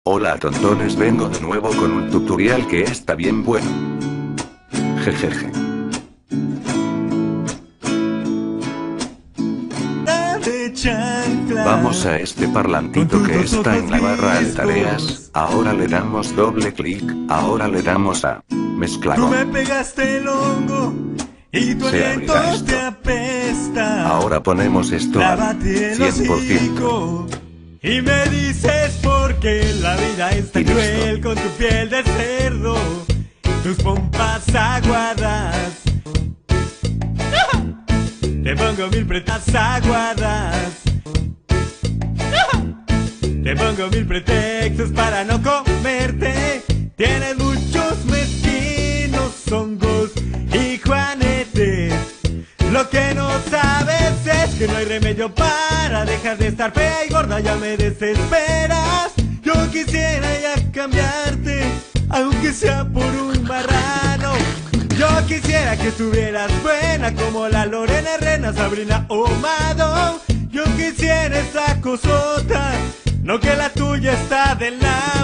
Hola tontones, vengo de nuevo con un tutorial que está bien bueno. Jejeje. Vamos a este parlantito que está en la barra de tareas. Ahora le damos doble clic. Ahora le damos a mezclar. Tú me pegaste el hongo y tu Se aliento abrirá esto. te apesta. Ahora ponemos esto al Lávate el 100%. hocico y me dices por qué la vida es tan Y listo. cruel con tu piel de cerdo, tus pompas aguadas. Te pongo mil pretas aguadas. Te pongo mil pretextos para no comerte. Tienes muchos mezquinos hongos y juanetes. Lo que no sabes es que no hay remedio para dejar de estar fea y gorda. Ya me desesperas. Yo quisiera ya cambiarte, aunque sea por un marrano. Yo quisiera que estuvieras buena como la Lorena Herrera, Sabrina o Mado. Yo quisiera esa cosota, no que la tuya está de lado.